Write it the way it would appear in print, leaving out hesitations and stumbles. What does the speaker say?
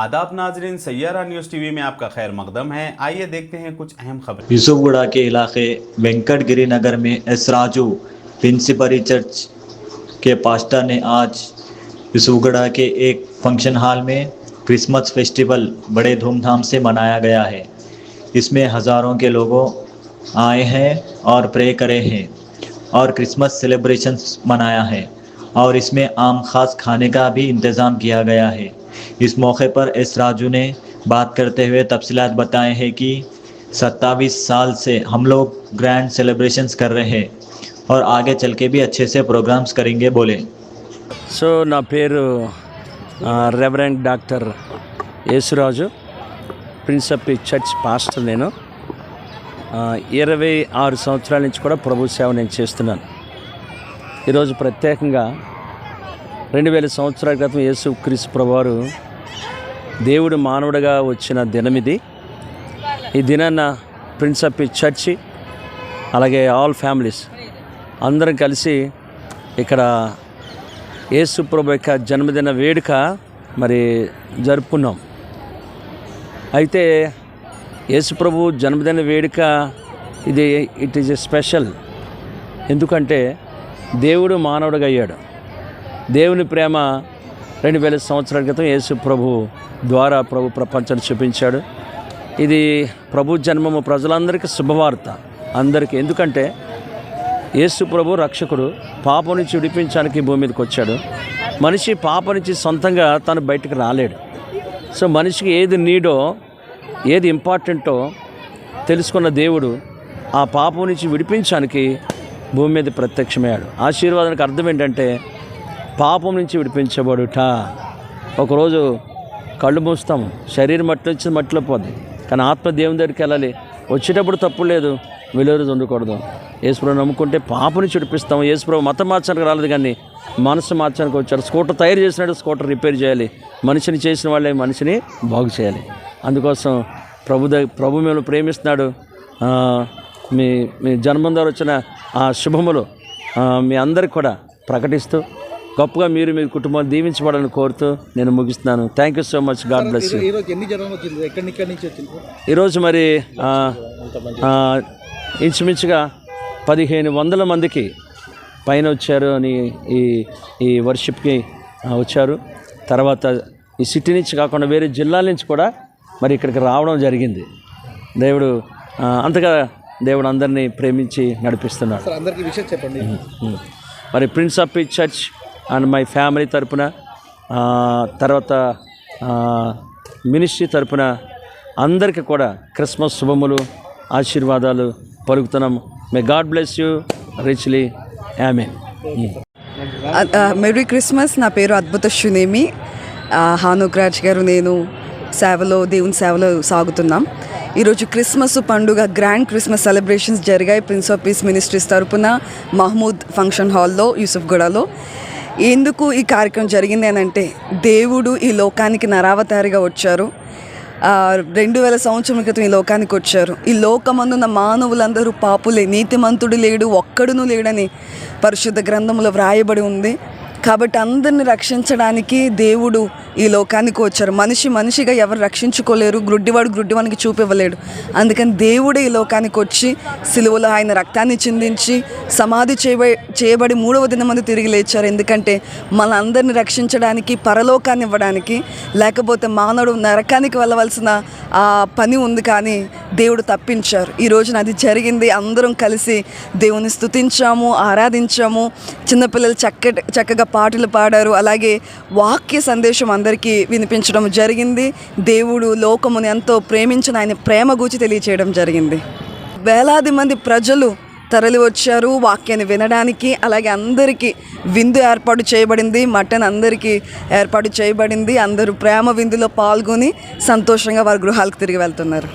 आदाब नाजरीन, Saiyaara news TV में आपका खैर मकदम है। आइए देखते हैं कुछ अहम खबरें। यूसुफगुड़ा के इलाके वेंकटगिरी नगर में एस राजू प्रिंसिपल चर्च के पास्टर ने आज यूसुफगुड़ा के एक फंक्शन हॉल में क्रिसमस फेस्टिवल बड़े धूमधाम से मनाया गया है। इसमें हज़ारों के लोगों आए हैं और प्रे करे हैं और क्रिसमस सेलिब्रेशंस मनाया है और इसमें आम खास खाने का भी इंतज़ाम किया गया है। इस मौके पर एस राजू ने बात करते हुए तफसीलात बताए हैं कि 27 साल से हम लोग ग्रैंड सेलिब्रेशंस कर रहे हैं और आगे चल के भी अच्छे से प्रोग्राम्स करेंगे बोले। సో నా పేరు reverend doctor Yesuraju, principal church pastor. నేను 26 సంవత్సరాల నుంచి కూడా ప్రభు సేవ నేను చేస్తున్నాను. ఈరోజు ప్రత్యేకంగా 2000 సంవత్సరాల క్రితం యేసు క్రీస్తు ప్రభువారు దేవుడు మానవుడిగా వచ్చిన దినం ఇది. ఈ దినాన్న ప్రిన్సిపల్ చర్చి అలాగే ఆల్ ఫ్యామిలీస్ అందరం కలిసి ఇక్కడ యేసు ప్రభు యొక్క జన్మదిన వేడుక మరి జరుపుకున్నాం. అయితే యేసు ప్రభు జన్మదిన వేడుక ఇది ఇట్ ఈజ్ ఎ స్పెషల్. ఎందుకంటే దేవుడు మానవుడిగా అయ్యాడు. దేవుని ప్రేమ 2000 సంవత్సరాల క్రితం యేసు ప్రభు ద్వారా ప్రభు ప్రపంచాన్ని చూపించాడు. ఇది ప్రభు జన్మము ప్రజలందరికీ శుభవార్త అందరికీ. ఎందుకంటే యేసు ప్రభు రక్షకుడు, పాపం నుంచి విడిపించడానికి భూమి మీదకి వచ్చాడు. మనిషి పాపం నుంచి సొంతంగా తను బయటకు రాలేడు. సో మనిషికి ఏది నీడో, ఏది ఇంపార్టెంటో తెలుసుకున్న దేవుడు ఆ పాపం నుంచి విడిపించడానికి భూమి మీద ప్రత్యక్షమయ్యాడు. ఆశీర్వాదానికి అర్థం ఏంటంటే పాపం నుంచి విడిపించబడుట. ఒకరోజు కళ్ళు మూస్తాము, శరీరం మట్టి వచ్చి మట్టిలో పోద్ది, కానీ ఆత్మ దేవుని దగ్గరికి వెళ్ళాలి. వచ్చేటప్పుడు తప్పు లేదు, వెలువరు ఉండకూడదు. యేసుప్రభు నమ్ముకుంటే పాపం నుంచి విడిపిస్తాము. యేసుప్రభు మతం మార్చడానికి రాలేదు కానీ మనసు మార్చడానికి వచ్చారు. స్కూటర్ తయారు చేసినాడు, స్కూటర్ రిపేర్ చేయాలి. మనిషిని చేసిన వాళ్ళే మనిషిని బాగు చేయాలి. అందుకోసం ప్రభు మిమ్మల్ని ప్రేమిస్తున్నాడు. మీ మీ జన్మం ద్వారా వచ్చిన ఆ శుభములు మీ అందరికి కూడా ప్రకటిస్తూ గొప్పగా మీరు మీ కుటుంబాన్ని దీవించబడాలని కోరుతూ నేను ముగిస్తున్నాను. Thank you so much. God bless you. ఈరోజు మరి ఇంచుమించుగా 1500 మందికి పైన వచ్చారు అని ఈ వర్షిప్కి వచ్చారు. తర్వాత ఈ సిటీ నుంచి కాకుండా వేరే జిల్లాల నుంచి కూడా మరి ఇక్కడికి రావడం జరిగింది. దేవుడు అంతగా దేవుడు అందరినీ ప్రేమించి నడిపిస్తున్నాడు. అందరికీ విషయం చెప్పండి. మరి principal church and my family తరపున, తర్వాత మినిస్ట్రీ తరపున అందరికీ కూడా క్రిస్మస్ శుభములు, ఆశీర్వాదాలు పలుకుతున్నాం. May God bless you richly. Amen. Merry Christmas. నా పేరు అద్భుత షునేమి. హానుక్రాజ్ గారు, నేను దేవుని సేవలో సాగుతున్నాం. ఈరోజు క్రిస్మస్ పండుగ గ్రాండ్ క్రిస్మస్ సెలబ్రేషన్స్ జరిగాయి ప్రిన్స్ ఆఫ్ పీస్ మినిస్ట్రీస్ తరపున మహమూద్ ఫంక్షన్ హాల్లో యూసుఫ్గూడలో. ఎందుకు ఈ కార్యక్రమం జరిగింది అని అంటే, దేవుడు ఈ లోకానికి నరావతారిగా వచ్చారు. 2000 సంవత్సరం క్రితం ఈ లోకానికి వచ్చారు. ఈ లోకమందున్న మానవులందరూ పాపులే, నీతిమంతుడు లేడు, ఒక్కడునూ లేడని పరిశుద్ధ గ్రంథంలో వ్రాయబడి ఉంది. కాబట్టి అందరిని రక్షించడానికి దేవుడు ఈ లోకానికి వచ్చారు. మనిషిగా ఎవరు రక్షించుకోలేరు, గ్రుడ్డివానికి చూపివ్వలేడు. అందుకని దేవుడే ఈ లోకానికి వచ్చి సిలువలో ఆయన రక్తాన్ని చిందించి సమాధి చేయబడి 3వ దినమందు తిరిగి లేచారు. ఎందుకంటే మన అందరిని రక్షించడానికి, పరలోకాన్ని ఇవ్వడానికి. లేకపోతే మానవుడు నరకానికి వెళ్ళవలసిన ఆ పని ఉంది, కానీ దేవుడు తప్పించారు. ఈ రోజున అది జరిగింది. అందరం కలిసి దేవుని స్తుతించాము, ఆరాధించాము. చిన్నపిల్లలు చక్కగా పాటలు పాడారు. అలాగే వాక్య సందేశం అందరికీ వినిపించడం జరిగింది. దేవుడు లోకమును ఎంతో ప్రేమించిన ఆయన ప్రేమ గూర్చి తెలియచేయడం జరిగింది. వేలాది మంది ప్రజలు తరలి వచ్చారు వాక్యాన్ని వినడానికి. అలాగే అందరికీ విందు ఏర్పాటు చేయబడింది, మటన్ అందరికీ ఏర్పాటు చేయబడింది. అందరూ ప్రేమ విందులో పాల్గొని సంతోషంగా వారి గృహాలకు తిరిగి వెళ్తున్నారు.